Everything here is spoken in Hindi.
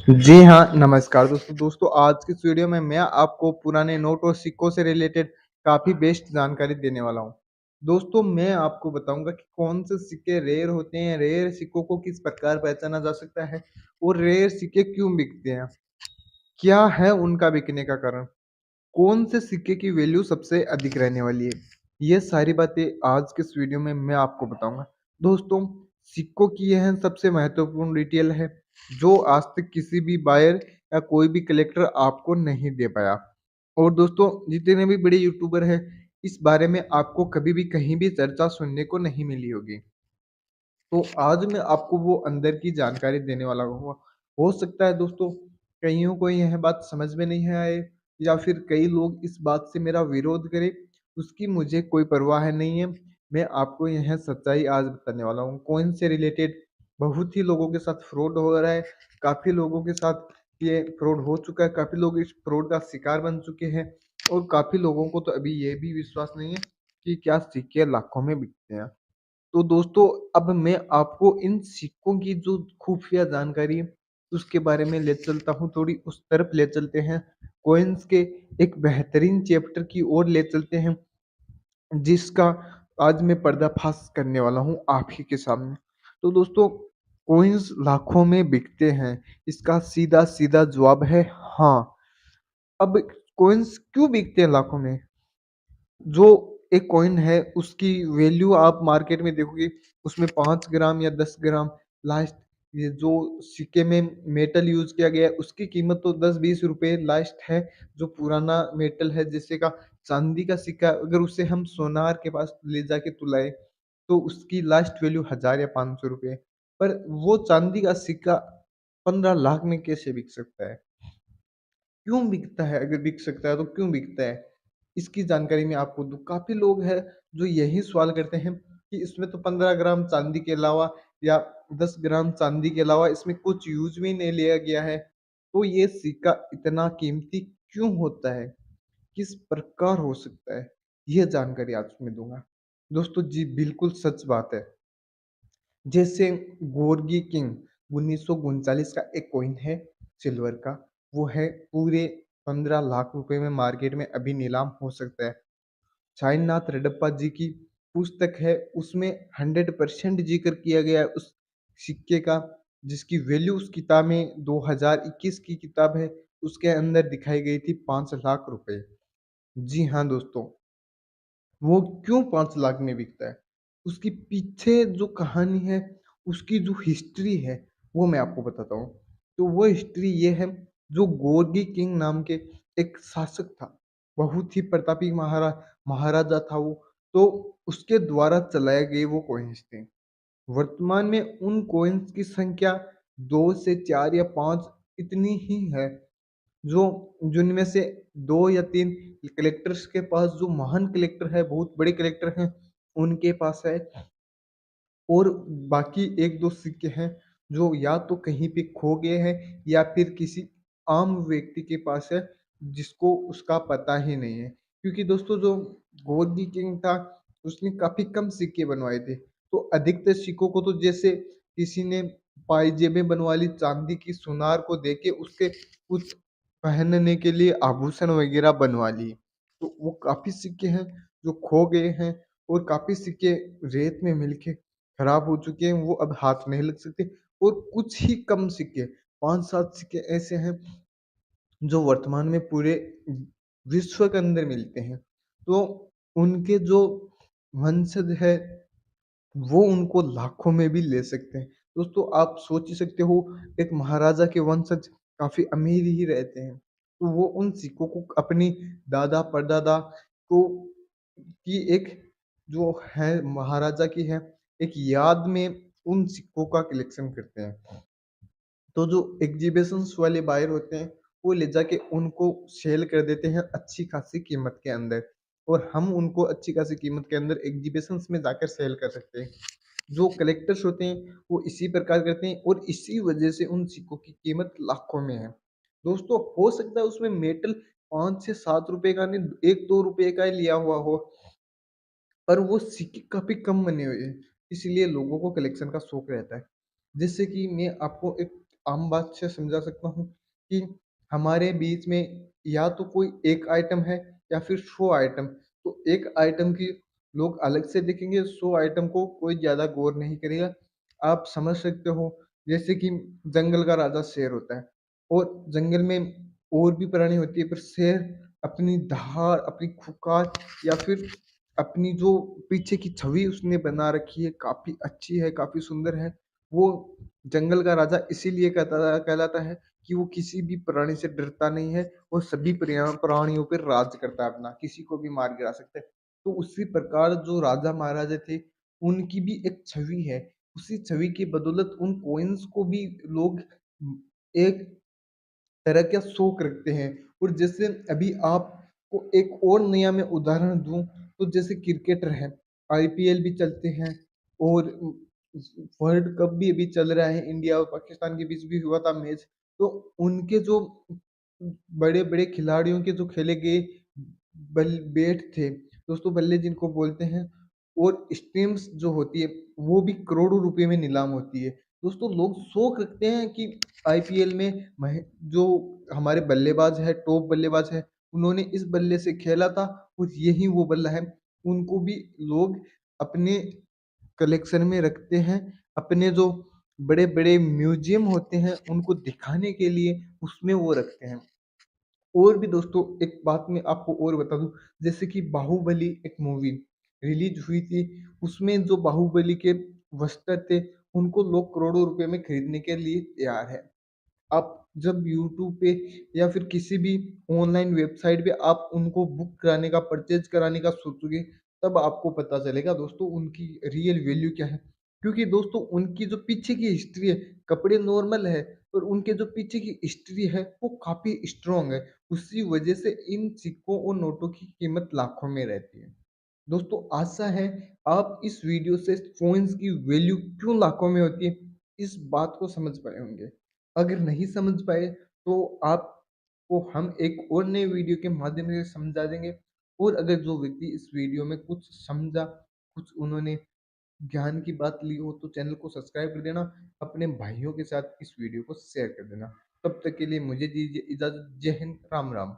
जी हाँ, नमस्कार दोस्तों। आज की इस वीडियो में मैं आपको पुराने नोट और सिक्कों से रिलेटेड काफ़ी बेस्ट जानकारी देने वाला हूँ। दोस्तों, मैं आपको बताऊँगा कि कौन से सिक्के रेयर होते हैं, रेयर सिक्कों को किस प्रकार पहचाना जा सकता है और रेयर सिक्के क्यों बिकते हैं? क्या है उनका बिकने का कारण? कौन से सिक्के की वैल्यू सबसे अधिक रहने वाली है? ये सारी बातें आज के इस वीडियो में मैं आपको बताऊँगा। दोस्तों, सिक्कों की यह सबसे महत्वपूर्ण डिटेल है, जो आज तक किसी भी बायर या कोई भी कलेक्टर आपको नहीं दे पाया। और दोस्तों, जितने भी बड़े यूट्यूबर हैं, इस बारे में आपको कभी भी कहीं भी चर्चा सुनने को नहीं मिली होगी। तो आज मैं आपको वो अंदर की जानकारी देने वाला हूँ। हो सकता है दोस्तों, कइयों को यह बात समझ में नहीं आए या फिर कई लोग इस बात से मेरा विरोध करें, उसकी मुझे कोई परवाह नहीं है। मैं आपको यह सच्चाई आज बताने वाला हूँ। कॉइन से रिलेटेड बहुत ही लोगों के साथ फ्रॉड हो रहा है, काफ़ी लोगों के साथ ये फ्रॉड हो चुका है, काफ़ी लोग इस फ्रॉड का शिकार बन चुके हैं और काफ़ी लोगों को तो अभी ये भी विश्वास नहीं है कि क्या सिक्के लाखों में बिकते हैं। तो दोस्तों, अब मैं आपको इन सिक्कों की जो खुफिया जानकारी है, उसके बारे में ले चलता हूँ, थोड़ी उस तरफ ले चलते हैं। कॉइन्स के एक बेहतरीन चैप्टर की ओर ले चलते हैं, जिसका आज मैं पर्दाफाश करने वाला हूँ आप ही के सामने। तो दोस्तों, कॉइन्स लाखों में बिकते हैं, इसका सीधा-सीधा जवाब है हाँ। अब कॉइन्स क्यों बिकते हैं लाखों में? जो एक कॉइन है उसकी वैल्यू आप मार्केट में देखोगे, उसमें 5 ग्राम या 10 ग्राम लास्ट, ये जो सिक्के में मेटल यूज़ किया गया है उसकी कीमत तो 10-20 रुपए लास्ट है। जो पुराना मेटल है जैसे का चांदी का सिक्का, अगर उसे हम सोनार के पास ले जाके तुलाएँ तो उसकी लास्ट वैल्यू 1000 या 500 रुपए। पर वो चांदी का सिक्का 15 लाख में कैसे बिक सकता है? क्यों बिकता है? अगर बिक सकता है तो क्यों बिकता है? इसकी जानकारी मैं आपको दूँ। काफ़ी लोग हैं जो यही सवाल करते हैं कि इसमें तो 15 ग्राम चांदी के अलावा या 10 ग्राम चांदी के अलावा इसमें कुछ यूज़ भी नहीं लिया गया है। तो ये सिक्का इतना कीमती क्यों होता है? किस प्रकार हो सकता है? ये जानकारी आज मैं दूँगा। दोस्तों जी, बिल्कुल सच बात है। जैसे गोर्गी किंग 1939 का एक कॉइन है सिल्वर का, वो है पूरे 15 लाख रुपए में मार्केट में अभी नीलाम हो सकता है। साईनाथ रेड्डप्पा जी की पुस्तक है, उसमें 100% ज़िक्र किया गया है उस सिक्के का, जिसकी वैल्यू उस किताब में 2021 की किताब है, उसके अंदर दिखाई गई थी 5 लाख रुपए। जी हाँ दोस्तों, वो क्यों 5 लाख में बिकता है? उसके पीछे जो कहानी है, उसकी जो हिस्ट्री है, वो मैं आपको बताता हूँ। तो वो हिस्ट्री ये है, जो गोर्गी किंग नाम के एक शासक था, बहुत ही प्रतापी महाराजा था वो, तो उसके द्वारा चलाए गए वो कॉइन्स थे। वर्तमान में उन कॉइन्स की संख्या 2 से 4 या 5 इतनी ही है, जो जिनमें से 2 या 3 कलेक्टर्स के पास, जो महान कलेक्टर है, बहुत बड़े कलेक्टर हैं, उनके पास है। और बाकी 1-2 सिक्के हैं, जो या तो कहीं पे खो गए हैं या फिर किसी आम व्यक्ति के पास है, जिसको उसका पता ही नहीं है। क्योंकि दोस्तों, जो गोल्डी किंग था, उसने काफ़ी कम सिक्के बनवाए थे। तो अधिकतर सिक्कों को तो जैसे किसी ने पायजेबें बनवा ली चाँदी की, सुनार को देके उसके कुछ पहनने के लिए आभूषण वगैरह बनवा लिए। तो वो काफ़ी सिक्के हैं जो खो गए हैं और काफ़ी सिक्के रेत में मिलके खराब हो चुके हैं, वो अब हाथ नहीं लग सकते। और कुछ ही कम सिक्के, 5-7 सिक्के ऐसे हैं जो वर्तमान में पूरे विश्व के अंदर मिलते हैं। तो उनके जो वंशज है, वो उनको लाखों में भी ले सकते हैं। दोस्तों, आप सोच ही सकते हो, एक महाराजा के वंशज काफ़ी अमीर ही रहते हैं। तो वो उन सिक्कों को अपनी दादा-परदादा को की एक जो है महाराजा की है, एक याद में उन सिक्कों का कलेक्शन करते हैं। तो जो एग्जीबिशन्स वाले बायर होते हैं, वो ले जाके उनको सेल कर देते हैं अच्छी खासी कीमत के अंदर, और हम उनको अच्छी खासी कीमत के अंदर एग्जीबिशन्स में जाकर सेल कर सकते हैं। जो कलेक्टर्स होते हैं, वो इसी प्रकार करते हैं और इसी वजह से उन सिक्कों की कीमत लाखों में है। दोस्तों, हो सकता है उसमें मेटल 5 से 7 रुपए का नहीं, 1-2 रुपए का ही लिया हुआ हो, पर वो सिक्के काफ़ी कम बने हुए हैं, इसलिए लोगों को कलेक्शन का शौक रहता है। जैसे कि मैं आपको एक आम बात से समझा सकता हूँ कि हमारे बीच में या तो कोई एक आइटम है या फिर 100 आइटम। तो एक आइटम की लोग अलग से देखेंगे, 100 आइटम को कोई ज़्यादा गौर नहीं करेगा। आप समझ सकते हो जैसे कि जंगल का राजा शेर होता है और जंगल में और भी प्राणी होती है, पर शेर अपनी धार, अपनी खुंखार या फिर अपनी जो पीछे की छवि उसने बना रखी है, काफ़ी अच्छी है, काफ़ी सुंदर है। वो जंगल का राजा इसीलिए कहलाता है कि वो किसी भी प्राणी से डरता नहीं है, वो सभी प्राणियों पे राज करता है अपना, किसी को भी मार गिरा सकता है। तो उसी प्रकार जो राजा महाराजा थे, उनकी भी एक छवि है। उसी छवि की बदौलत उन कॉइन्स को भी लोग एक तरह का शौक रखते हैं। और जैसे अभी आपको एक और नया मैं उदाहरण दूँ, तो जैसे क्रिकेटर हैं, आईपीएल भी चलते हैं और वर्ल्ड कप भी अभी चल रहा है, इंडिया और पाकिस्तान के बीच भी हुआ था मैच। तो उनके जो बड़े-बड़े खिलाड़ियों के जो खेले गए बैट थे, दोस्तों बल्ले जिनको बोलते हैं, और स्टेम्प्स जो होती है, वो भी करोड़ों रुपए में नीलाम होती है। दोस्तों लोग शौक रखते हैं कि आईपीएल में जो हमारे बल्लेबाज है, टॉप बल्लेबाज है, उन्होंने इस बल्ले से खेला था और यही वो बल्ला है। उनको भी लोग अपने कलेक्शन में रखते हैं। अपने जो बड़े-बड़े म्यूज़ियम होते हैं, उनको दिखाने के लिए उसमें वो रखते हैं। और भी दोस्तों एक बात मैं आपको और बता दूँ, जैसे कि बाहुबली एक मूवी रिलीज़ हुई थी, उसमें जो बाहुबली के वस्त्र थे, उनको लोग करोड़ों रुपए में खरीदने के लिए तैयार हैं। आप जब यूट्यूब पे या फिर किसी भी ऑनलाइन वेबसाइट पे आप उनको बुक कराने का, परचेज़ कराने का सोचोगे, तब आपको पता चलेगा दोस्तों उनकी रियल वैल्यू क्या है। क्योंकि दोस्तों उनकी जो पीछे की हिस्ट्री है, कपड़े नॉर्मल है, पर उनके जो पीछे की हिस्ट्री है, वो काफ़ी स्ट्रॉन्ग है। उसी वजह से इन सिक्कों और नोटों की कीमत लाखों में रहती है। दोस्तों आशा है आप इस वीडियो से कॉइन्स की वैल्यू क्यों लाखों में होती है, इस बात को समझ पाए होंगे। अगर नहीं समझ पाए तो आपको हम एक और नए वीडियो के माध्यम से समझा देंगे। और अगर जो व्यक्ति इस वीडियो में कुछ समझा, कुछ उन्होंने ज्ञान की बात ली हो, तो चैनल को सब्सक्राइब कर देना, अपने भाइयों के साथ इस वीडियो को शेयर कर देना। तब तक के लिए मुझे दीजिए इजाज़त। जय हिंद, राम राम।